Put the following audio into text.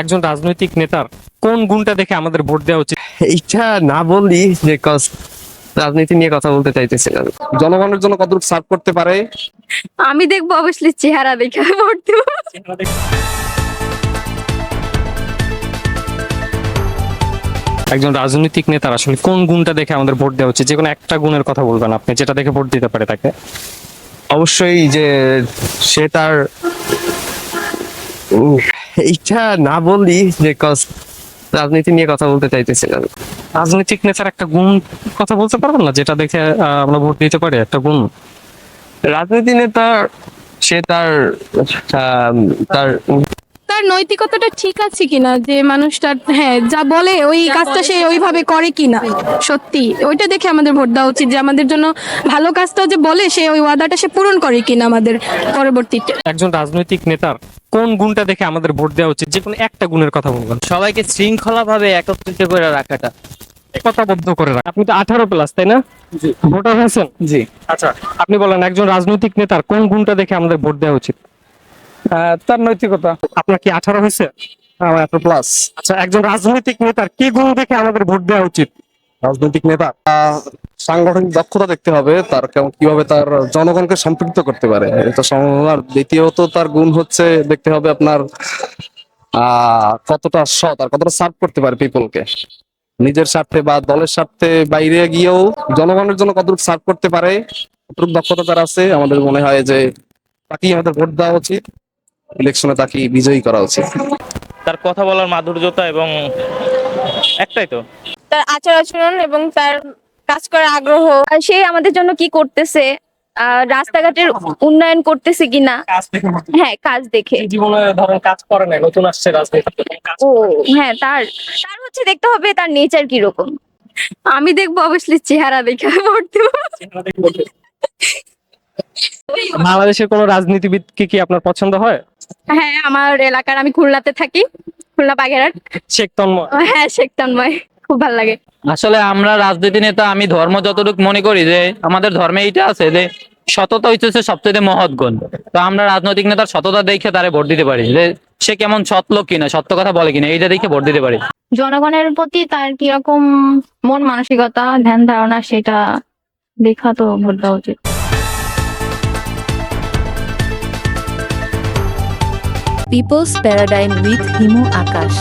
একজন রাজনৈতিক নেতার কোন গুণটা দেখে আমাদের ভোট দেওয়া উচিত? এইটা না বললি যে রাজনীতি নিয়ে কথা বলতে চাইতেছিলাম। জনগণের জন্য কতটুকু সার্ভ করতে পারে। আমি দেখবো অবশ্যই চেহারা দেখে ভোট দেবো। একজন রাজনৈতিক নেতার আসলে কোন গুণটা দেখে আমাদের ভোট দেওয়া উচিত? যে কোনো একটা গুণের কথা বলবেন আপনি, যেটা দেখে ভোট দিতে পারে তাকে। অবশ্যই যে সে তার এইটা না বললি যে রাজনীতি নিয়ে কথা বলতে চাইতেছিলাম। রাজনৈতিক নেতার একটা গুণ কথা বলতে পারবেন না, যেটা দেখে আমরা ভোট দিতে পারি? একটা গুণ। রাজনীতি নেতা সে তার তার তার নৈতিকতাটা ঠিক আছে কিনা, যে মানুষটার হ্যাঁ যা বলে ওই কাজটা সে ওইভাবে করে কিনা, সত্যি ওইটা দেখে আমাদের ভোট দেওয়া উচিত। যে আমাদের জন্য ভালো কাজটা যে বলে সে ওই ওয়াদাটা সে পূরণ করে কিনা আমাদের পরবর্তীতে। একজন রাজনৈতিক নেতার কোন গুণটা দেখে আমাদের ভোট দেওয়া উচিত? যে কোনো একটা গুণের কথা বলবেন। সবাইকে শৃঙ্খলা ভাবে একত্রিত করে রাখাটা। একতাবদ্ধ করে রাখ। আপনি তো 18+, তাই না? ভোটার হয়েছেন? জি। আচ্ছা, আপনি বলেন একজন রাজনৈতিক নেতার কোন গুণটা দেখে আমাদের ভোট দেওয়া উচিত? তার নৈতিকতা। আপনার কি 18 হয়েছে? আমার 18+। আচ্ছা, একজন রাজনৈতিক নেতার কি গুণ দেখে আমাদের ভোট দেওয়া উচিত? রাজনৈতিক নেতা সাংগঠনিক দক্ষতা দেখতে হবে, তার কিভাবে তার জনগণকে সম্পৃক্ত করতে পারে এটা আর দ্বিতীয়ত তার গুণ হচ্ছে দেখতে হবে আপনার কতটা সৎ আর কতটা সার্ভ করতে পারে পিপলকে, নিজের স্বার্থে বা দলের স্বার্থে বাইরে গিয়েও জনগণের জন্য কতটুকু সার্ভ করতে পারে, কতটুকু দক্ষতা তার আছে। আমাদের মনে হয় যে তাকেই আমাদের ভোট দেওয়া উচিত, ইলেকশনে তাকে বিজয়ী করা উচিত। তার কথা বলার মাধুর্যতা এবং একটাই তো তার আচার আচরণ এবং তার কাজ করার আগ্রহ, আর সে আমাদের জন্য কি করতেছে, রাস্তাঘাটের উন্নয়ন করতেছে কিনা। কাজ দেখে ভোট দিতে। হ্যাঁ, কাজ দেখে। জীবনে ধরেন কাজ করে না, নতুন আসছে রাজনীতিতে, কাজ ও হ্যাঁ, তার তার হচ্ছে দেখতে হবে তার নেচার কিরকম। আমি দেখবো অবশ্যই চেহারা দেখে ভোট দেবো। বাংলাদেশের কোন রাজনীতিবিদ কি আপনার পছন্দ হয়? হ্যাঁ, আমার এলাকার, আমি খুলনাতে থাকি, খুলনা বাগেরহাট। শেখ তন্ময়। হ্যাঁ, শেখ তন্ময় খুব ভালো লাগে। আসলে আমরা রাজনীতি নেতা, আমি ধর্ম যতটুকু মনে করি যে আমাদের ধর্মে এইটা আছে যে সততা হইতেছে সবচেয়ে মহৎ গুণ। তো আমরা রাজনৈতিক নেতার সততা দেখে তারে ভোট দিতে পারি, যে সে কেমন সৎ লোক কিনা, সত্য কথা বলে কিনা, এইটা দেখে ভোট দিতে পারি। জনগণের প্রতি তার কিরকম মন মানসিকতা, ধ্যান ধারণা, সেটা দেখা তো ভোট দেওয়া উচিত। People's Paradigm with Himu Akash.